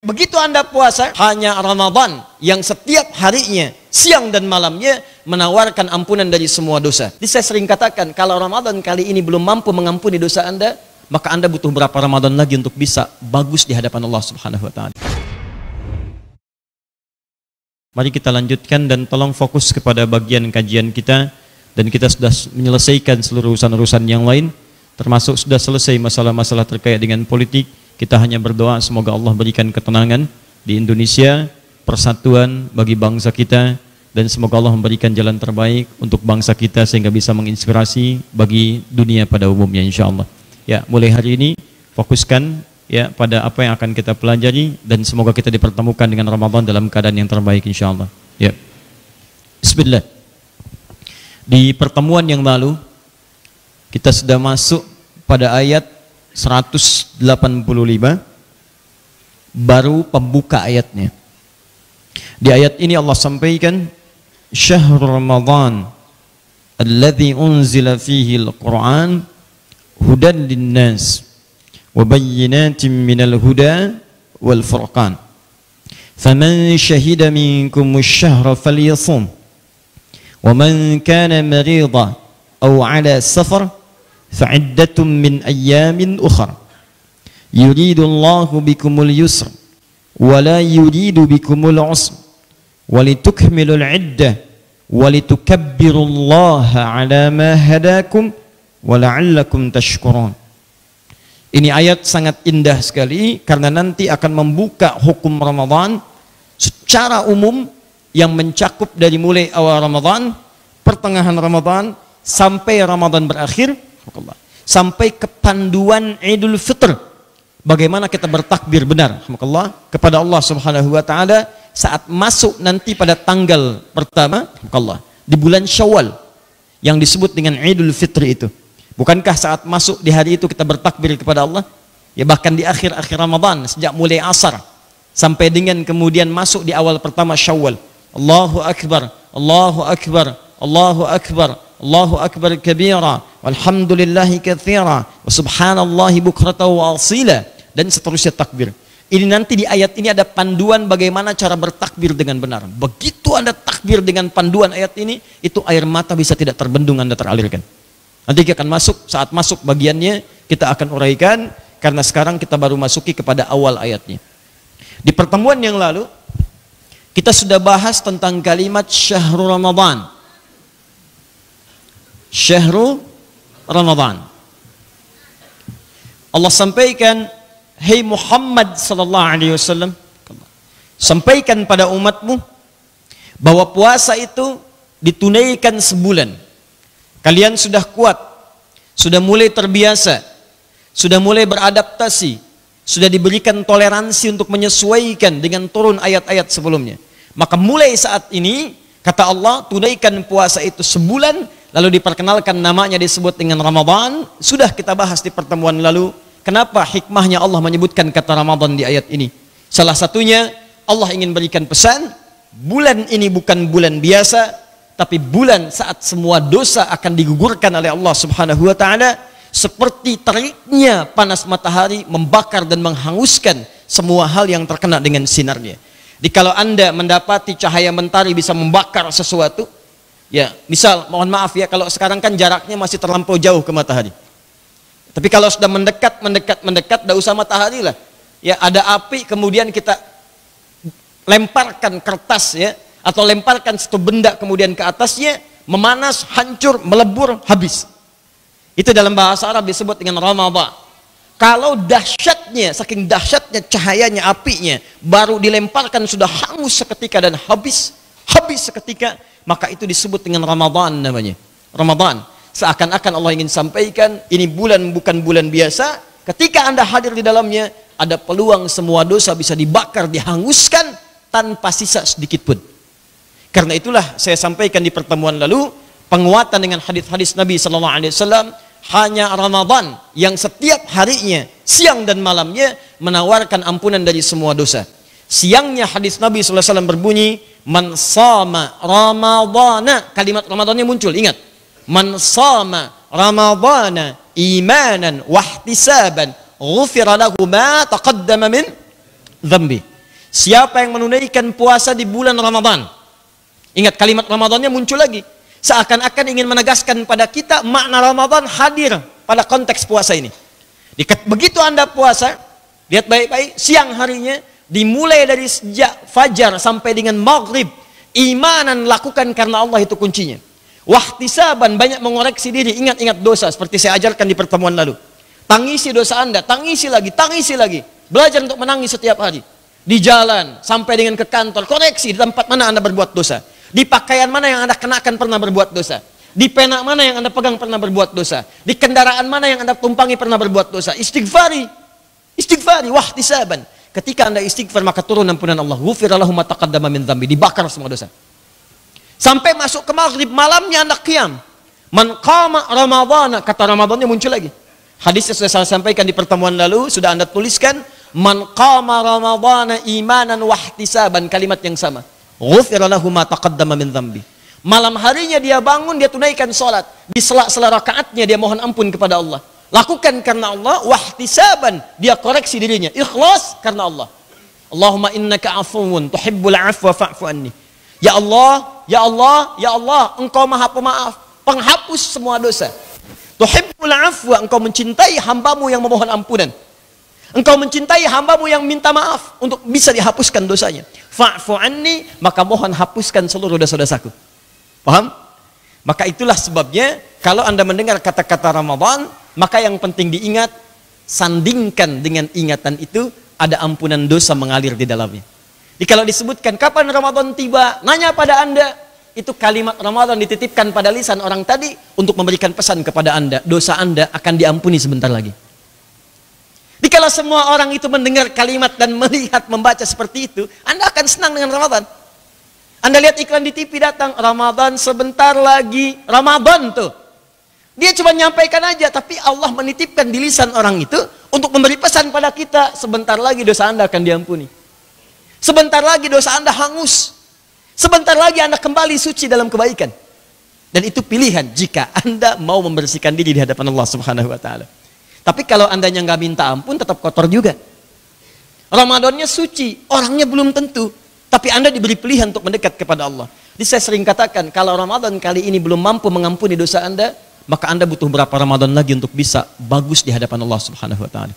Begitu Anda puasa, hanya Ramadan yang setiap harinya, siang dan malamnya, menawarkan ampunan dari semua dosa. Jadi saya sering katakan, kalau Ramadan kali ini belum mampu mengampuni dosa Anda, maka Anda butuh berapa Ramadan lagi untuk bisa bagus di hadapan Allah Subhanahu wa Ta'ala. Mari kita lanjutkan dan tolong fokus kepada bagian kajian kita. Dan kita sudah menyelesaikan seluruh urusan-urusan yang lain, termasuk sudah selesai masalah-masalah terkait dengan politik. Kita hanya berdoa semoga Allah berikan ketenangan di Indonesia, persatuan bagi bangsa kita, dan semoga Allah memberikan jalan terbaik untuk bangsa kita sehingga bisa menginspirasi bagi dunia pada umumnya, insyaallah. Ya, mulai hari ini fokuskan ya pada apa yang akan kita pelajari, dan semoga kita dipertemukan dengan Ramadan dalam keadaan yang terbaik, insyaallah. Ya. Bismillah. Di pertemuan yang lalu kita sudah masuk pada ayat 185, baru pembuka ayatnya. Di ayat ini Allah sampaikan, Syahrul Ramadan alladzi unzila fihi al-Qur'an hudan linnas wa bayyinatin minal huda wal furqan. Faman syahida minkum asy-syahra falyasum wa man kana maridan aw 'ala safar fa'iddatun min ayyamin ukhra yuridu Allahu bikumul yusra wa la yuridu bikumul usra walitukmilul iddah walitukabbirullaha ala ma hadakum wa la'allakum tashkurun. Ini ayat sangat indah sekali karena nanti akan membuka hukum Ramadan secara umum yang mencakup dari mulai awal Ramadan, pertengahan Ramadan sampai Ramadan berakhir, sampai ke panduan Idul Fitr. Bagaimana kita bertakbir benar kepada Allah Subhanahu wa Ta'ala saat masuk nanti pada tanggal pertama di bulan Syawal yang disebut dengan Idul Fitr itu. Bukankah saat masuk di hari itu kita bertakbir kepada Allah? Ya, bahkan di akhir-akhir Ramadan sejak mulai asar sampai dengan kemudian masuk di awal pertama Syawal. Allahu Akbar, Allahu Akbar, Allahu Akbar, Allahu Akbar kabira, walhamdulillahi katsira, wa subhanallahi bukratan wa asila, dan seterusnya takbir. Ini nanti di ayat ini ada panduan bagaimana cara bertakbir dengan benar. Begitu Anda takbir dengan panduan ayat ini, itu air mata bisa tidak terbendung Anda teralirkan. Nanti kita akan masuk, saat masuk bagiannya kita akan uraikan, karena sekarang kita baru masuki kepada awal ayatnya. Di pertemuan yang lalu kita sudah bahas tentang kalimat Syahrul Ramadan. Syahrul Ramadan. Allah sampaikan, "Hai Muhammad sallallahu alaihi wasallam, sampaikan pada umatmu bahwa puasa itu ditunaikan sebulan. Kalian sudah kuat, sudah mulai terbiasa, sudah mulai beradaptasi, sudah diberikan toleransi untuk menyesuaikan dengan turun ayat-ayat sebelumnya. Maka mulai saat ini, kata Allah, tunaikan puasa itu sebulan." Lalu diperkenalkan namanya disebut dengan Ramadan. Sudah kita bahas di pertemuan lalu, kenapa hikmahnya Allah menyebutkan kata Ramadan di ayat ini. Salah satunya Allah ingin berikan pesan, bulan ini bukan bulan biasa, tapi bulan saat semua dosa akan digugurkan oleh Allah Subhanahu wa Ta'ala, seperti teriknya panas matahari membakar dan menghanguskan semua hal yang terkena dengan sinarnya. Jadi kalau Anda mendapati cahaya mentari bisa membakar sesuatu, ya, misal, mohon maaf ya, kalau sekarang kan jaraknya masih terlampau jauh ke matahari. Tapi kalau sudah mendekat, tidak usah matahari lah. Ya, ada api, kemudian kita lemparkan kertas ya, atau lemparkan satu benda kemudian ke atasnya, memanas, hancur, melebur, habis. Itu dalam bahasa Arab disebut dengan Ramadan. Kalau dahsyatnya, saking dahsyatnya cahayanya, apinya, baru dilemparkan sudah hangus seketika dan habis seketika, maka itu disebut dengan Ramadan namanya. Ramadan. Seakan-akan Allah ingin sampaikan, ini bulan bukan bulan biasa. Ketika Anda hadir di dalamnya, ada peluang semua dosa bisa dibakar, dihanguskan tanpa sisa sedikit pun. Karena itulah saya sampaikan di pertemuan lalu, penguatan dengan hadis-hadis Nabi sallallahu alaihi wasallam, hanya Ramadan yang setiap harinya, siang dan malamnya, menawarkan ampunan dari semua dosa. Siangnya hadis Nabi sallallahu alaihi wasallam berbunyi, man sama Ramadana, kalimat Ramadannya muncul, ingat, man sama Ramadana imanan wahtisaban ghufira lahu ma taqaddama min dhanbi. Siapa yang menunaikan puasa di bulan Ramadan. Ingat kalimat Ramadannya muncul lagi. Seakan-akan ingin menegaskan pada kita makna Ramadan hadir pada konteks puasa ini. Begitu Anda puasa, lihat baik-baik, siang harinya dimulai dari sejak fajar sampai dengan maghrib, imanan lakukan karena Allah itu kuncinya. Wahtisaban, banyak mengoreksi diri, ingat-ingat dosa seperti saya ajarkan di pertemuan lalu. Tangisi dosa Anda, tangisi lagi, tangisi lagi. Belajar untuk menangis setiap hari. Di jalan, sampai dengan ke kantor, koreksi di tempat mana Anda berbuat dosa. Di pakaian mana yang Anda kenakan pernah berbuat dosa. Di pena mana yang Anda pegang pernah berbuat dosa. Di kendaraan mana yang Anda tumpangi pernah berbuat dosa. Istighfari. Istighfari, wahtisaban. Ketika Anda istighfar maka turun ampunan Allah. Ghufira lahu ma taqaddama min dzambi. Dibakar semua dosa. Sampai masuk ke maghrib, malamnya Anda qiyam. Man qama Ramadhana, kata Ramadannya muncul lagi. Hadisnya sudah saya sampaikan di pertemuan lalu, sudah Anda tuliskan. Man qama Ramadhana imanan wahtisaban, kalimat yang sama. Ghufira lahu ma taqaddama min dzambi. Malam harinya dia bangun, dia tunaikan salat. Di sela-sela rakaatnya dia mohon ampun kepada Allah. Lakukan karena Allah, wahtisaban, dia koreksi dirinya. Ikhlas karena Allah. Allahumma innaka afuwun tuhibbul afwa fa'fu anni. Ya Allah, ya Allah, ya Allah, Engkau Maha Pemaaf, penghapus semua dosa. Tuhibbul afwa, Engkau mencintai hambamu yang memohon ampunan. Engkau mencintai hambamu yang minta maaf untuk bisa dihapuskan dosanya. Fa'fu anni, maka mohon hapuskan seluruh dosa-dosaku. Paham? Maka itulah sebabnya kalau Anda mendengar kata-kata Ramadan, maka yang penting diingat, sandingkan dengan ingatan itu ada ampunan dosa mengalir di dalamnya. Jadi kalau disebutkan kapan Ramadan tiba, nanya pada Anda, itu kalimat Ramadan dititipkan pada lisan orang tadi untuk memberikan pesan kepada Anda, dosa Anda akan diampuni sebentar lagi. Jadi kalau semua orang itu mendengar kalimat dan melihat, membaca seperti itu, Anda akan senang dengan Ramadan. Anda lihat iklan di TV datang, Ramadan sebentar lagi, Ramadan tuh. Dia cuma nyampaikan aja, tapi Allah menitipkan di lisan orang itu untuk memberi pesan pada kita, sebentar lagi dosa Anda akan diampuni. Sebentar lagi dosa Anda hangus. Sebentar lagi Anda kembali suci dalam kebaikan. Dan itu pilihan jika Anda mau membersihkan diri di hadapan Allah Subhanahu wa taala. Tapi kalau Andanya nggak minta ampun, tetap kotor juga. Ramadannya suci, orangnya belum tentu. Tapi Anda diberi pilihan untuk mendekat kepada Allah. Jadi saya sering katakan, kalau Ramadan kali ini belum mampu mengampuni dosa Anda, maka Anda butuh berapa Ramadan lagi untuk bisa bagus di hadapan Allah Subhanahu wa taala.